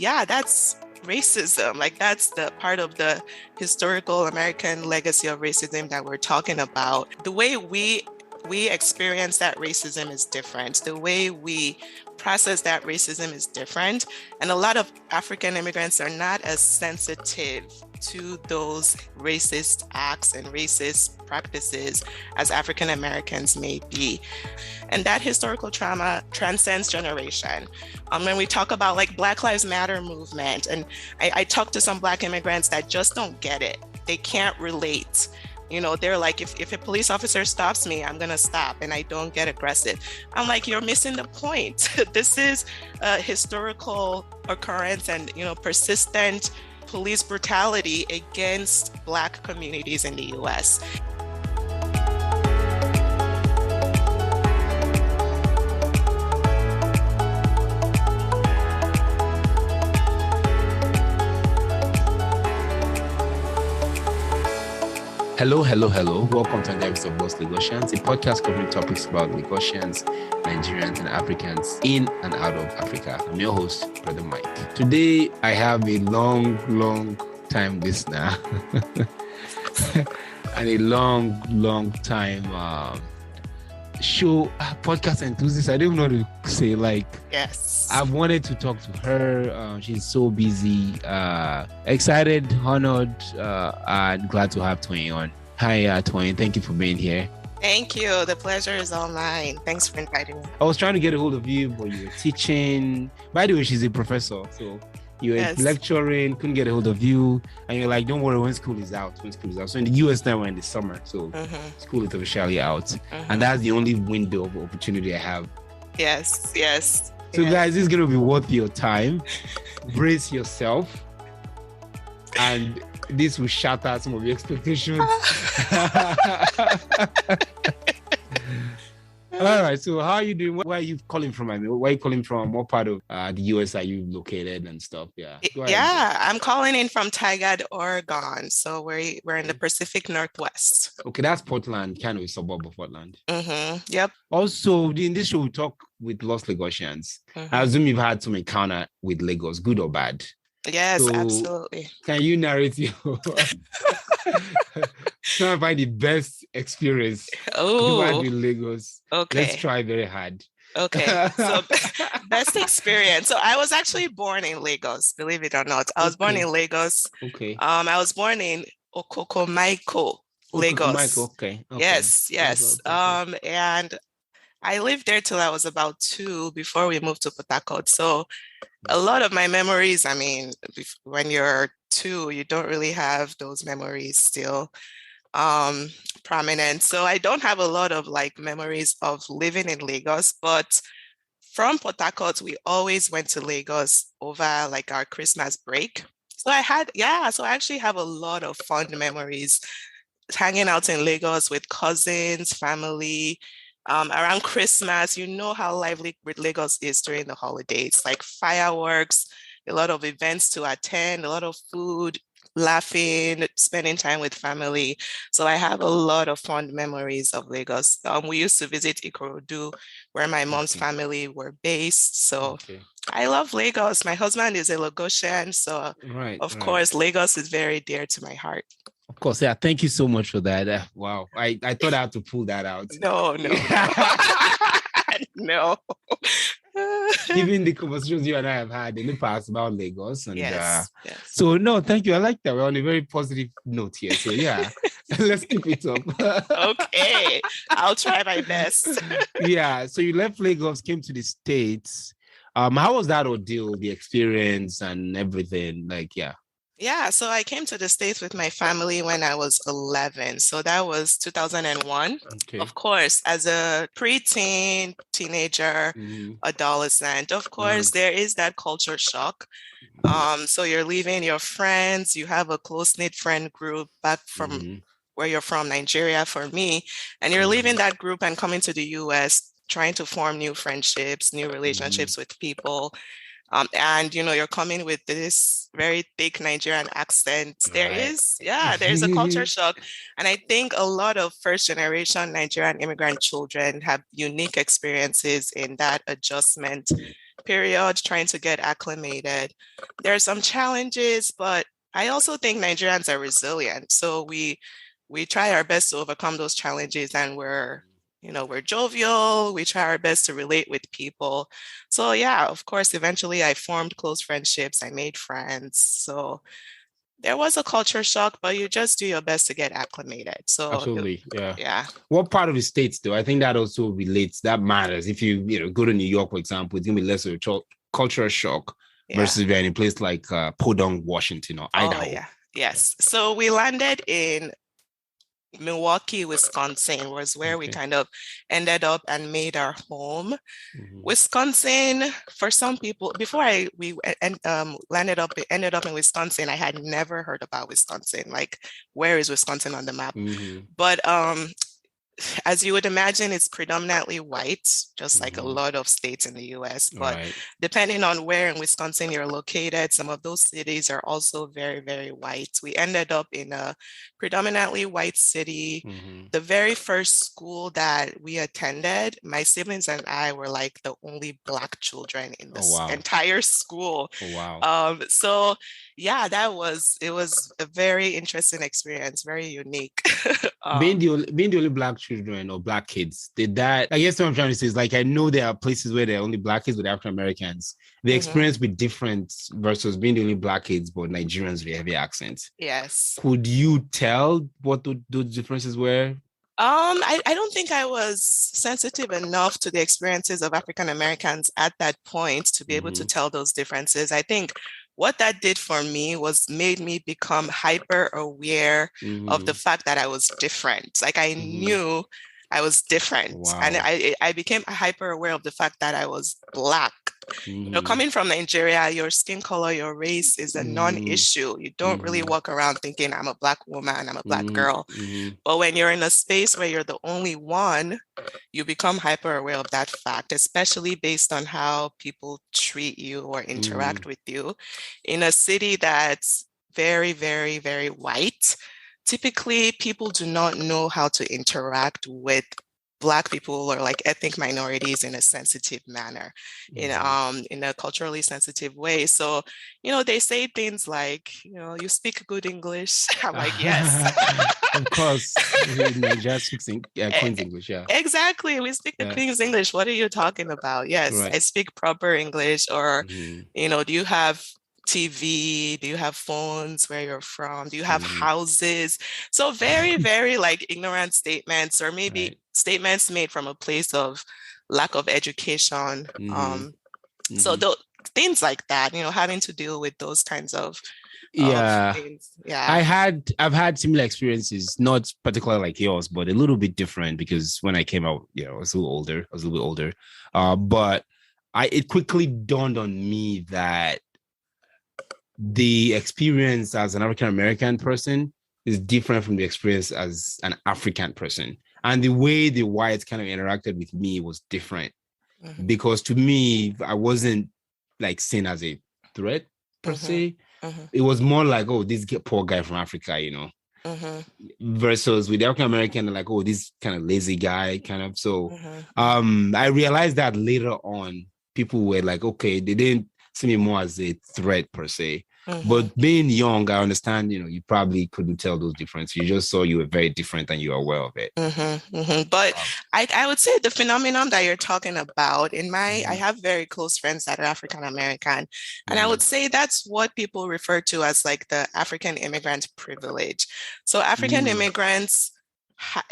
yeah, that's racism. Like that's the part of the historical American legacy of racism that we're talking about. The way we experience that racism is different. The way we process that racism is different. And a lot of African immigrants are not as sensitive to those racist acts and racist practices as African Americans may be. And that historical trauma transcends generation. When we talk about like Black Lives Matter movement, and I talk to some Black immigrants that just don't get it. They can't relate. You know, they're like, if a police officer stops me, I'm going to stop and I don't get aggressive. I'm like, you're missing the point. This is a historical occurrence and, you know, persistent police brutality against Black communities in the US. Hello. Welcome to another episode of Lost Lagosians, a podcast covering topics about Lagosians, Nigerians, and Africans in and out of Africa. I'm your host, Brother Mike. Today, I have a long time listener and a long time podcast enthusiast. I don't know what to say. Like, yes, I've wanted to talk to her. She's so busy. Excited, honored, and glad to have Toyin on. Hi, Toyin. Thank you for being here. Thank you. The pleasure is all mine. Thanks for inviting me. I was trying to get a hold of you, but you were teaching. By the way, she's a professor, so you were lecturing, couldn't get a hold of you, and you're like, don't worry, when school is out. So in the US now, we're in the summer, so school is officially out, and that's the only window of opportunity I have. Yes. So guys, this is going to be worth your time. Brace yourself, and this will shatter some of your expectations. All right, so how are you doing? Where are you calling from? I mean, where are you calling from? What part of the US are you located and stuff? Yeah, I'm calling in from Tigard, Oregon. So we're in the Pacific Northwest. Okay, that's Portland, kind of a suburb of Portland. Yep. Also, in this show, we talk with Lost Lagosians. I assume you've had some encounter with Lagos, good or bad. Yes, so absolutely. Can you narrate your trying to find the best experience you had with Lagos? Okay. Let's try very hard. Okay. So best experience. So I was actually born in Lagos, believe it or not. I was born in Lagos. Okay. I was born in Okokomaiko, Lagos. Okay. Yes. Okay. And I lived there till I was about 2 before we moved to Port Harcourt. So a lot of my memories, I mean, when you're 2, you don't really have those memories still prominent. So I don't have a lot of like memories of living in Lagos, but from Port Harcourt, we always went to Lagos over like our Christmas break. So I actually have a lot of fond memories hanging out in Lagos with cousins, family. Around Christmas, you know how lively Lagos is during the holidays, like fireworks, a lot of events to attend, a lot of food, laughing, spending time with family. So I have a lot of fond memories of Lagos. We used to visit Ikorodu, where my mom's family were based. So I love Lagos. My husband is a Lagosian, so of course, Lagos is very dear to my heart. Of course, yeah. Thank you so much for that. Wow, I thought I had to pull that out. No. No. Given the conversations you and I have had in the past about Lagos, and yes. So no, thank you. I like that. We're on a very positive note here. So yeah, let's keep it up. Okay, I'll try my best. Yeah. So you left Lagos, came to the States. How was that ordeal, the experience, and everything? Like, yeah. Yeah, so I came to the States with my family when I was 11. So that was 2001. Okay. Of course, as a preteen, teenager, adolescent, of course, there is that culture shock. So you're leaving your friends, you have a close-knit friend group back from where you're from, Nigeria for me, and you're leaving that group and coming to the US, trying to form new friendships, new relationships with people. And, you know, you're coming with this very thick Nigerian accent. There's a culture shock. And I think a lot of first generation Nigerian immigrant children have unique experiences in that adjustment period, trying to get acclimated. There are some challenges, but I also think Nigerians are resilient. So we try our best to overcome those challenges, and we're jovial. We try our best to relate with people. So yeah, of course, eventually I formed close friendships. I made friends. So there was a culture shock, but you just do your best to get acclimated. So Absolutely. Yeah. yeah. What part of the states though? I think that also relates, that matters. If you go to New York, for example, it's gonna be less of a cultural shock versus if you're in a place like Podunk, Washington, or Idaho. Oh yeah. Yes. So we landed in Milwaukee, Wisconsin was where we kind of ended up and made our home. Wisconsin, for some people, before we ended up in Wisconsin, I had never heard about Wisconsin. Like, where is Wisconsin on the map? But as you would imagine, it's predominantly white, just like a lot of states in the US. But depending on where in Wisconsin you're located, some of those cities are also very, very white. We ended up in a predominantly white city. The very first school that we attended, my siblings and I were like the only Black children in the entire school. So yeah, it was a very interesting experience, very unique. Being the only Black children or Black kids, did that, I guess what I'm trying to say is, like, I know there are places where there are only Black kids with African Americans. The experience be different versus being the only Black kids but Nigerians with heavy accents. Yes. Could you tell what those differences were? I don't think I was sensitive enough to the experiences of African Americans at that point to be able to tell those differences. I think what that did for me was made me become hyper aware of the fact that I was different. Like, I knew I was different. And I became hyper aware of the fact that I was Black. Coming from Nigeria, your skin color, your race is a non-issue. You don't really walk around thinking I'm a Black woman, I'm a Black girl. But when you're in a space where you're the only one, you become hyper aware of that fact, especially based on how people treat you or interact with you. In a city that's very, very, very white, typically people do not know how to interact with Black people or like ethnic minorities in a sensitive manner, in a culturally sensitive way. So, they say things like, you speak good English. I'm like, yes. Of course, Nigeria speaks Queen's English, yeah. Exactly, we speak the Queen's English. What are you talking about? Yes, I speak proper English. Or, do you have TV? Do you have phones where you're from? Do you have houses? So very, very like ignorant statements, or maybe statements made from a place of lack of education. So things like that, having to deal with those kinds of things. Yeah. I've had similar experiences, not particularly like yours, but a little bit different, because when I came out, I was a little bit older. But it quickly dawned on me that the experience as an African American person is different from the experience as an African person. And the way the whites kind of interacted with me was different, because to me, I wasn't like seen as a threat per se. It was more like, oh, this poor guy from Africa, versus with the African American, like, oh, this kind of lazy guy kind of. So I realized that later on, people were like, okay, they didn't see me more as a threat per se. But being young, I understand, you probably couldn't tell those differences. You just saw you were very different and you were aware of it. But I would say the phenomenon that you're talking about, I have very close friends that are African American, and I would say that's what people refer to as like the African immigrant privilege. So African immigrants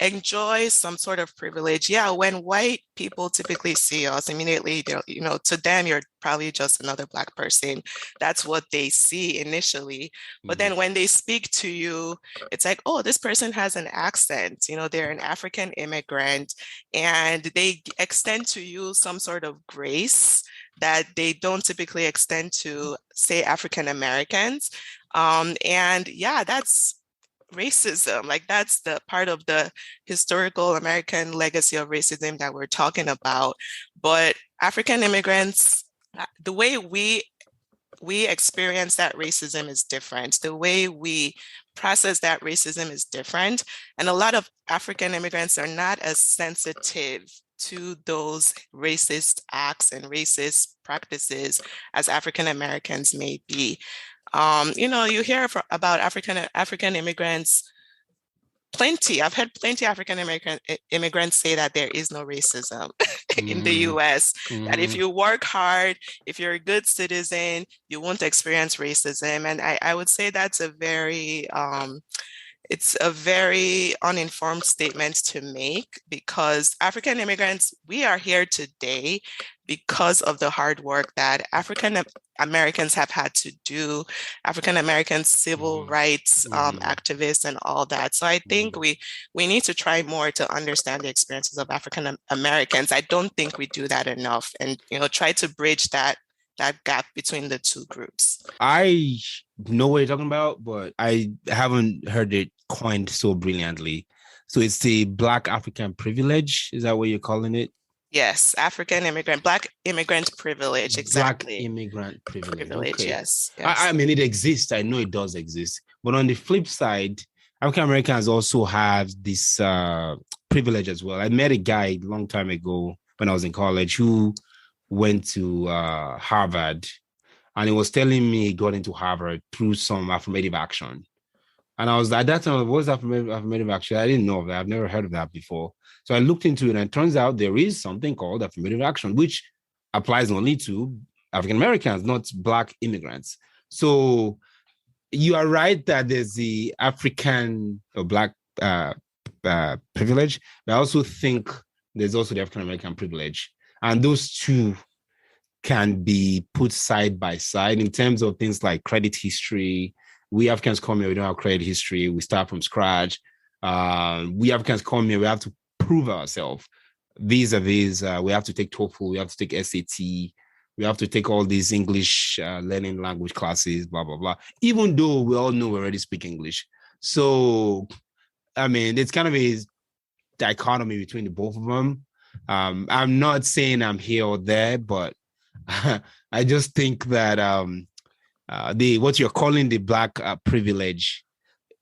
enjoy some sort of privilege. Yeah, when white people typically see us, immediately, to them, you're probably just another Black person. That's what they see initially. But then when they speak to you, it's like, oh, this person has an accent. They're an African immigrant, and they extend to you some sort of grace that they don't typically extend to, say, African Americans. And yeah, that's racism. Like, that's the part of the historical American legacy of racism that we're talking about. But African immigrants, the way we experience that racism is different. The way we process that racism is different. And a lot of African immigrants are not as sensitive to those racist acts and racist practices as African Americans may be. You hear about African immigrants plenty. I've heard plenty of African American immigrants say that there is no racism in the US, that if you work hard, if you're a good citizen, you won't experience racism. And I would say that's it's a very uninformed statement to make, because African immigrants, we are here today because of the hard work that African Americans have had to do, African American civil rights activists and all that. So I think we need to try more to understand the experiences of African Americans. I don't think we do that enough, and try to bridge that gap between the two groups. I know what you're talking about, but I haven't heard it coined so brilliantly. So it's the Black African privilege. Is that what you're calling it? Yes, Black immigrant privilege, exactly. Black immigrant privilege. Okay. Yes. I mean, it exists. I know it does exist. But on the flip side, African Americans also have this privilege as well. I met a guy a long time ago when I was in college who went to Harvard, and he was telling me he got into Harvard through some affirmative action. And I was at that time, what's affirmative action? I didn't know of that. I've never heard of that before. So I looked into it, and it turns out there is something called affirmative action, which applies only to African Americans, not Black immigrants. So you are right that there's the African or Black privilege, but I also think there's also the African American privilege. And those two can be put side by side in terms of things like credit history. We Africans come here, we don't have credit history. We start from scratch. We Africans come here, we have to prove ourselves. Vis-a-vis, we have to take TOEFL, we have to take SAT, we have to take all these English learning language classes, blah, blah, blah, even though we all know we already speak English. So, I mean, it's kind of a dichotomy between the both of them. I'm not saying I'm here or there, but I just think that what you're calling the Black privilege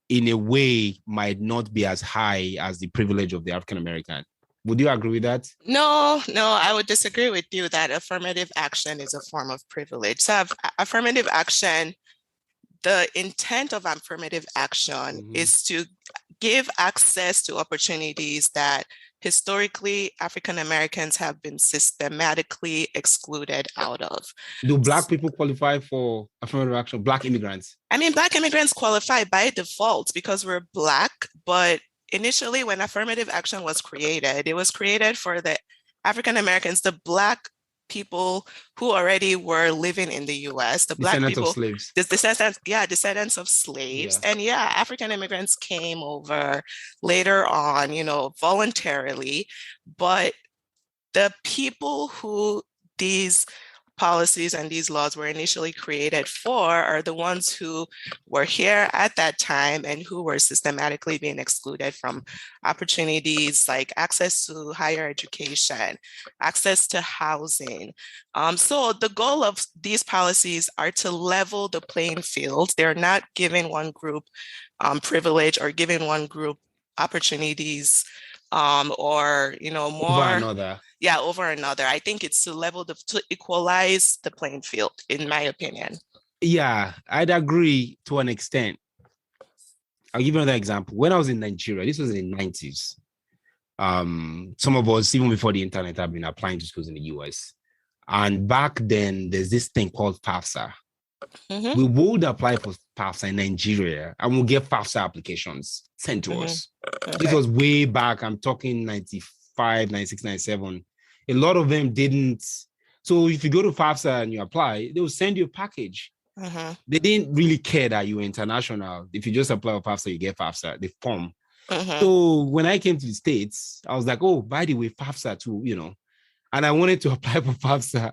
in a way might not be as high as the privilege of the African American. Would you agree with that? No, I would disagree with you that affirmative action is a form of privilege. So affirmative action, the intent of affirmative action is to give access to opportunities that historically African Americans have been systematically excluded out of. Do Black people qualify for affirmative action? Black immigrants? I mean, Black immigrants qualify by default because we're Black, but initially when affirmative action was created, it was created for the African Americans, the Black people who already were living in the US, the Black descendants people, of slaves. Descendants of slaves. Yeah. And African immigrants came over later on, voluntarily, but the people who these policies and these laws were initially created for are the ones who were here at that time and who were systematically being excluded from opportunities like access to higher education, access to housing. So the goal of these policies are to level the playing field. They're not giving one group privilege or giving one group opportunities or more over another. Yeah, over another. I think it's to equalize the playing field, in my opinion. Yeah, I'd agree to an extent. I'll give you another example. When I was in Nigeria, this was in the 90s. Some of us, even before the internet, have been applying to schools in the US. And back then, there's this thing called FAFSA. We would apply for FAFSA in Nigeria and we'll get FAFSA applications sent to us. Okay. This was way back. I'm talking 95, 96, 97. A lot of them didn't. So if you go to FAFSA and you apply, they will send you a package. They didn't really care that you were international. If you just apply for FAFSA, you get FAFSA, the form. So when I came to the States, I was like, oh, by the way, FAFSA too, and I wanted to apply for FAFSA.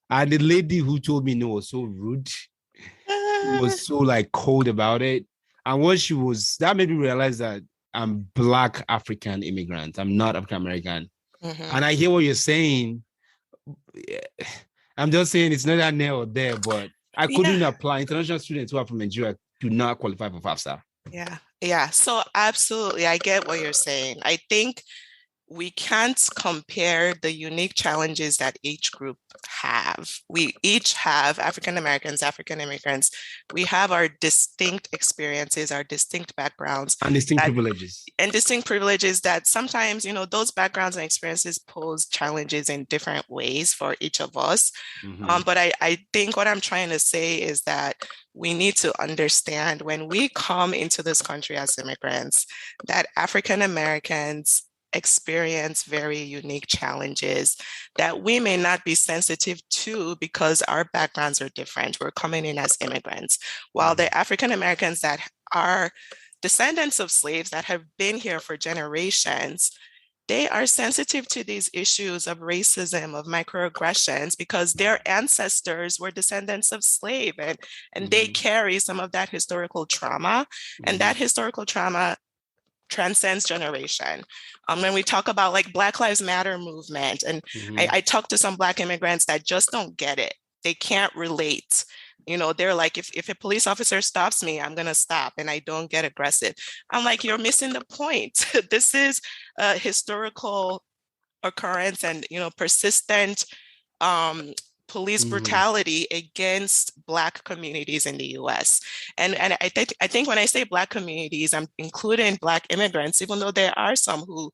And the lady who told me no was so rude. She was so cold about it. And what that made me realize that I'm Black African immigrant. I'm not African American. And I hear what you're saying. I'm just saying it's not that near or there, but I couldn't apply. International students who are from Nigeria do not qualify for FAFSA. Yeah. So absolutely, I get what you're saying. I think we can't compare the unique challenges that each group have. We each have, African Americans, African immigrants, we have our distinct experiences, our distinct backgrounds. And distinct privileges. And distinct privileges that sometimes, those backgrounds and experiences pose challenges in different ways for each of us. But I think what I'm trying to say is that we need to understand when we come into this country as immigrants, that African Americans experience very unique challenges that we may not be sensitive to because our backgrounds are different. We're coming in as immigrants, while the African Americans that are descendants of slaves that have been here for generations, they are sensitive to these issues of racism, of microaggressions, because their ancestors were descendants of slave, and they carry some of that historical trauma, and that historical trauma transcends generation. When we talk about like Black Lives Matter movement, and I talk to some Black immigrants that just don't get it. They can't relate. They're like, if a police officer stops me, I'm going to stop and I don't get aggressive. I'm like, you're missing the point. This is a historical occurrence and, persistent police brutality against Black communities in the US. And I think when I say Black communities, I'm including Black immigrants, even though there are some who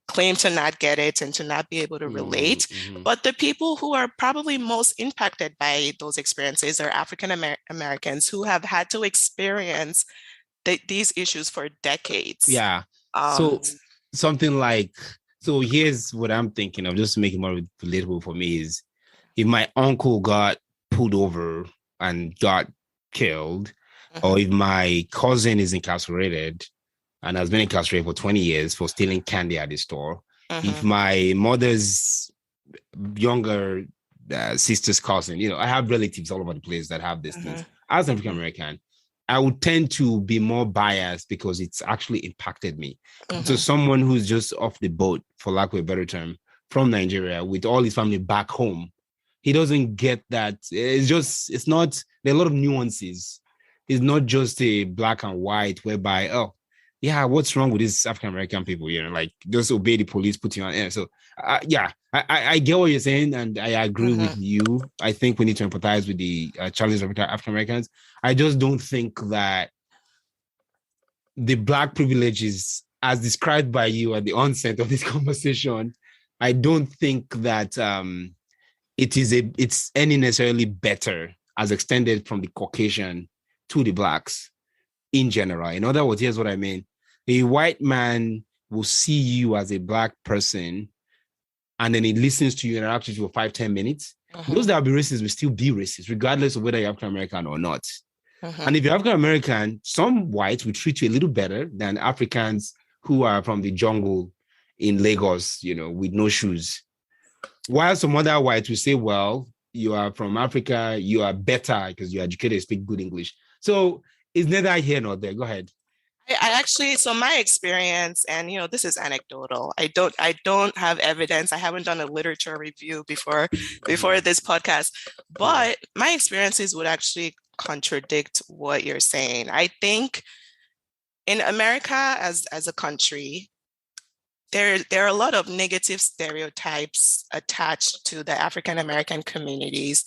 claim to not get it and to not be able to relate. But the people who are probably most impacted by those experiences are African Americans who have had to experience these issues for decades. Yeah. So something like, so here's what I'm thinking of, just to make it more relatable for me, is if my uncle got pulled over and got killed, or if my cousin is incarcerated and has been incarcerated for 20 years for stealing candy at the store, if my mother's younger sister's cousin, I have relatives all over the place that have this thing. As an African American, I would tend to be more biased because it's actually impacted me. So someone who's just off the boat, for lack of a better term, from Nigeria with all his family back home, he doesn't get that. It's not, there are a lot of nuances. It's not just a black and white whereby, oh, yeah, what's wrong with these African American people? Like just obey the police, put you on air. So, I get what you're saying, and I agree with you. I think we need to empathize with the challenges of African Americans. I just don't think that the Black privileges, as described by you at the onset of this conversation, I don't think that it's any necessarily better as extended from the Caucasian to the Blacks in general. In other words, here's what I mean. A white man will see you as a Black person, and then he listens to you and interacts with you for 5-10 minutes. Those that will be racist will still be racist, regardless of whether you're African American or not. And if you're African American, some whites will treat you a little better than Africans who are from the jungle in Lagos, with no shoes. While some other whites will say, well, you are from Africa, you are better because you're educated, speak good English. So it's neither here nor there. Go ahead. I actually, so my experience, and this is anecdotal. I don't have evidence. I haven't done a literature review before this podcast, but my experiences would actually contradict what you're saying. I think in America as a country, there are a lot of negative stereotypes attached to the African American communities,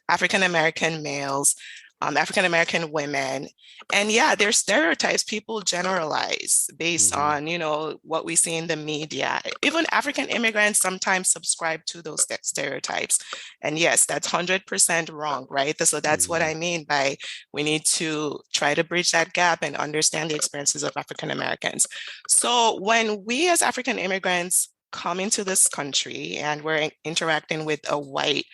African American males, African American women. And yeah, there's stereotypes people generalize based on, what we see in the media. Even African immigrants sometimes subscribe to those stereotypes. And yes, that's 100% wrong, right? So that's what I mean by we need to try to bridge that gap and understand the experiences of African Americans. So when we as African immigrants come into this country and we're interacting with a white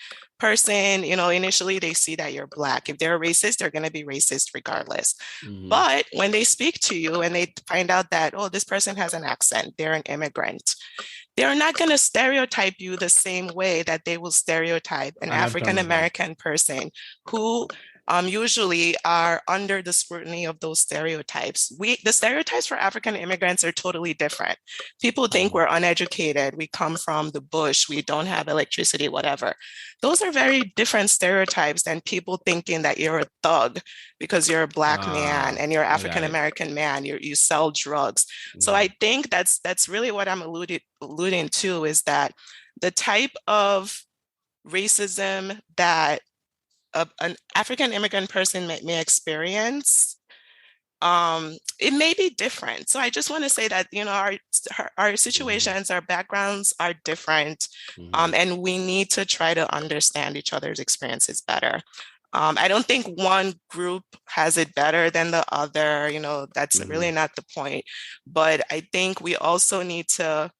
person, initially they see that you're Black. If they're racist, they're going to be racist regardless. But when they speak to you and they find out that, oh, this person has an accent, they're an immigrant, they're not going to stereotype you the same way that they will stereotype an African American person who usually are under the scrutiny of those stereotypes. The stereotypes for African immigrants are totally different. People think we're uneducated, we come from the bush, we don't have electricity, whatever. Those are very different stereotypes than people thinking that you're a thug because you're a Black man and you're an African American man, you sell drugs. So I think that's really what I'm alluding to, is that the type of racism that an African immigrant person may experience, it may be different. So I just want to say that, our situations, our backgrounds are different, and we need to try to understand each other's experiences better. I don't think one group has it better than the other, that's really not the point. But I think we also need to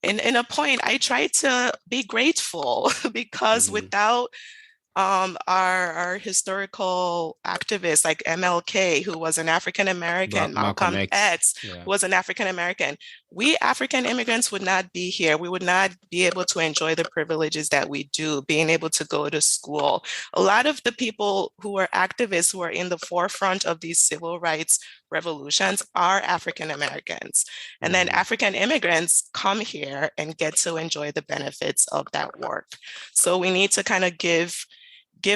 in a point, I try to be grateful because without our historical activists like MLK, who was an African American, Malcolm X was an African American, we African immigrants would not be here. We would not be able to enjoy the privileges that we do, being able to go to school. A lot of the people who are activists, who are in the forefront of these civil rights revolutions, are African Americans. And then African immigrants come here and get to enjoy the benefits of that work. So we need to kind of give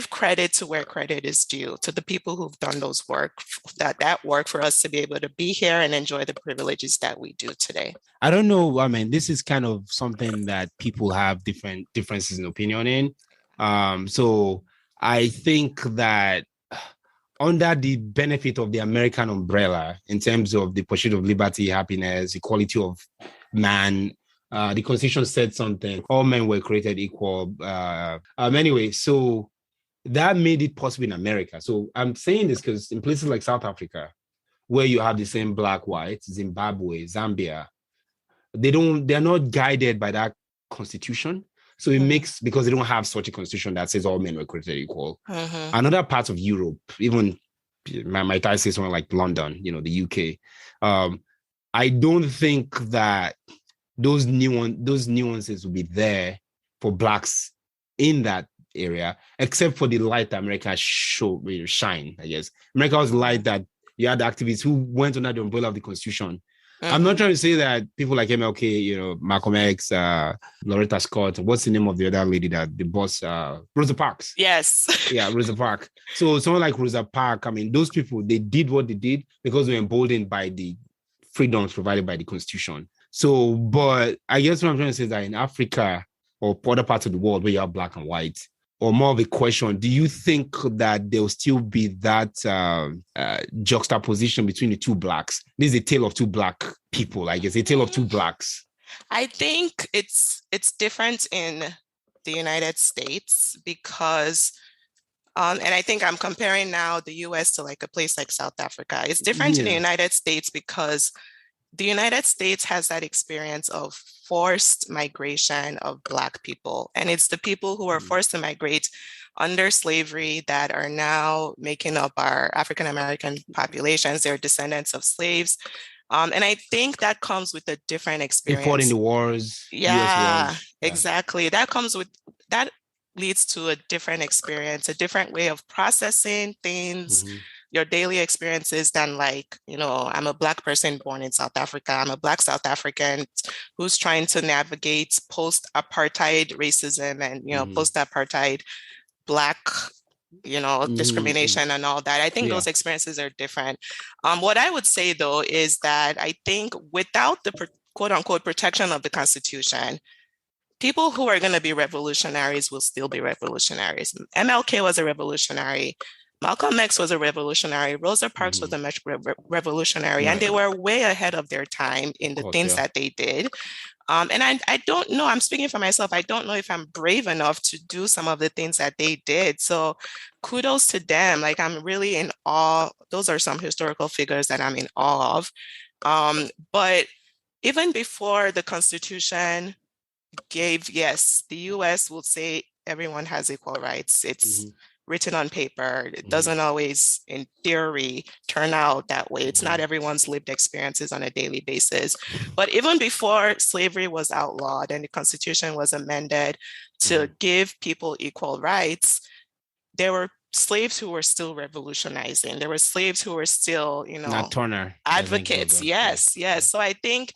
credit to where credit is due, to the people who've done that work for us to be able to be here and enjoy the privileges that we do today. I don't know. I mean, this is kind of something that people have differences in opinion in. So I think that under the benefit of the American umbrella, in terms of the pursuit of liberty, happiness, equality of man, the Constitution said something, all men were created equal. Anyway, so that made it possible in America. So I'm saying this because in places like South Africa, where you have the same black, white, Zimbabwe, Zambia, they're not guided by that constitution. So it makes, because they don't have such a constitution that says all men were created equal. Another part of Europe, even might I say somewhere like London, the UK, I don't think that those nuances will be there for blacks in that area, except for the light that America shine, I guess. America was light that you had activists who went under the umbrella of the Constitution. I'm not trying to say that people like MLK, Malcolm X, Loretta Scott, what's the name of the other lady that the boss, Rosa Parks? Yes. Yeah, Rosa Parks. So someone like Rosa Parks, I mean, those people, they did what they did because they were emboldened by the freedoms provided by the Constitution. So, but I guess what I'm trying to say is that in Africa or other parts of the world where you have black and white, or more of a question, do you think that there will still be that juxtaposition between the two blacks? This is a tale of two black people, I guess, a tale of two blacks. I think it's different in the United States because, and I think I'm comparing now the US to like a place like South Africa. It's different in the United States because the United States has that experience of forced migration of Black people. And it's the people who are forced to migrate under slavery that are now making up our African American populations. They're descendants of slaves. And I think that comes with a different experience. They fought in the wars. Yeah, wars. Exactly. That leads to a different experience, a different way of processing things, your daily experiences than like, I'm a Black person born in South Africa. I'm a Black South African who's trying to navigate post-apartheid racism and, post-apartheid Black, discrimination and all that. I think those experiences are different. What I would say, though, is that I think without the quote unquote protection of the Constitution, people who are going to be revolutionaries will still be revolutionaries. MLK was a revolutionary. Malcolm X was a revolutionary. Rosa Parks was a revolutionary, and they were way ahead of their time in the things that they did. And I don't know, I'm speaking for myself, I don't know if I'm brave enough to do some of the things that they did. So kudos to them. Like, I'm really in awe. Those are some historical figures that I'm in awe of. But even before the Constitution gave, yes, the US will say everyone has equal rights. It's written on paper. It doesn't always, in theory, turn out that way. It's not everyone's lived experiences on a daily basis. But even before slavery was outlawed and the Constitution was amended to give people equal rights, there were slaves who were still revolutionizing. There were slaves who were still, Nat Turner, advocates. Yes. So I think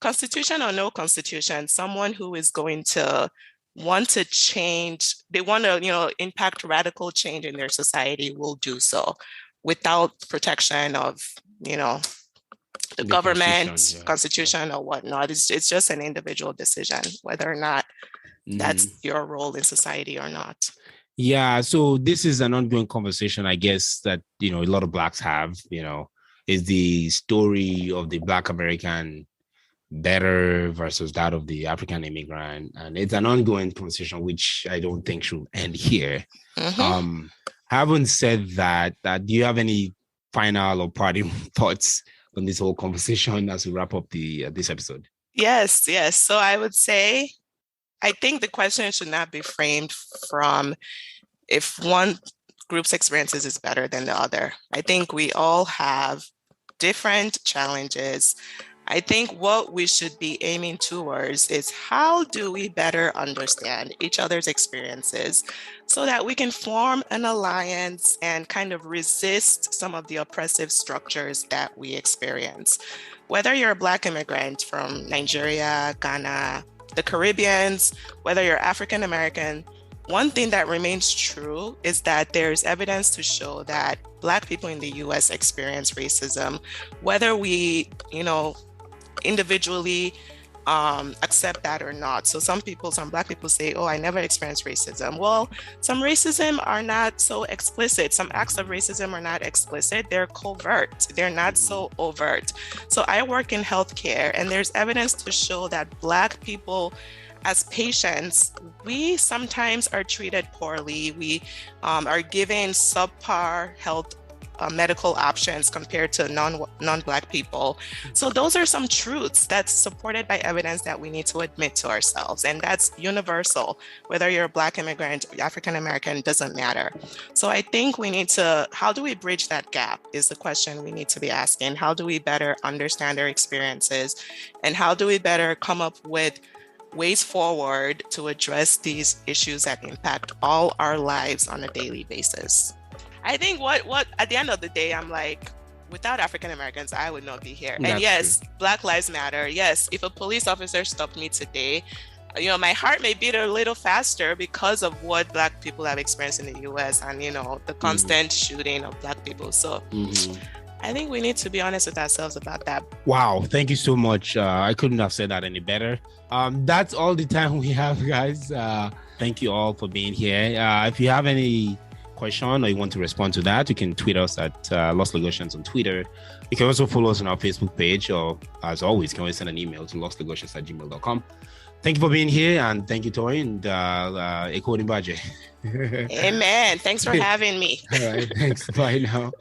constitution or no constitution, someone who is going to want to change, they want to, impact radical change in their society will do so without protection of, the government, constitution or whatnot. It's just an individual decision, whether or not that's your role in society or not. Yeah, so this is an ongoing conversation, I guess, that, a lot of Blacks have, is the story of the Black American better versus that of the African immigrant. And it's an ongoing conversation, which I don't think should end here. Having said that, do you have any final or parting thoughts on this whole conversation as we wrap up this episode? Yes. So I would say, I think the question should not be framed from if one group's experiences is better than the other. I think we all have different challenges. I think what we should be aiming towards is how do we better understand each other's experiences so that we can form an alliance and kind of resist some of the oppressive structures that we experience. Whether you're a Black immigrant from Nigeria, Ghana, the Caribbeans, whether you're African American, one thing that remains true is that there's evidence to show that Black people in the US experience racism, whether we, individually accept that or not. So some Black people say, oh, I never experienced racism. Well, some racism are not so explicit. Some acts of racism are not explicit. They're covert. They're not so overt. So I work in healthcare, and there's evidence to show that Black people as patients, we sometimes are treated poorly. We are given subpar health medical options compared to non-Black people. So those are some truths that's supported by evidence that we need to admit to ourselves. And that's universal. Whether you're a Black immigrant, African American, doesn't matter. So I think we need to, how do we bridge that gap is the question we need to be asking. How do we better understand our experiences? And how do we better come up with ways forward to address these issues that impact all our lives on a daily basis? I think what at the end of the day, I'm like, without African Americans, I would not be here. And yes, true. Black Lives Matter. Yes, if a police officer stopped me today, my heart may beat a little faster because of what Black people have experienced in the US and, the constant shooting of Black people. So I think we need to be honest with ourselves about that. Wow. Thank you so much. I couldn't have said that any better. That's all the time we have, guys. Thank you all for being here. If you have any question or you want to respond to that, you can tweet us at Lost Logosians on Twitter. You can also follow us on our Facebook page, or as always, you can always send an email to lostlogosians@gmail.com. Thank you for being here, and thank you, Tori, and Eko Nimbaje. Amen. Thanks for having me. All right. Thanks. Bye now.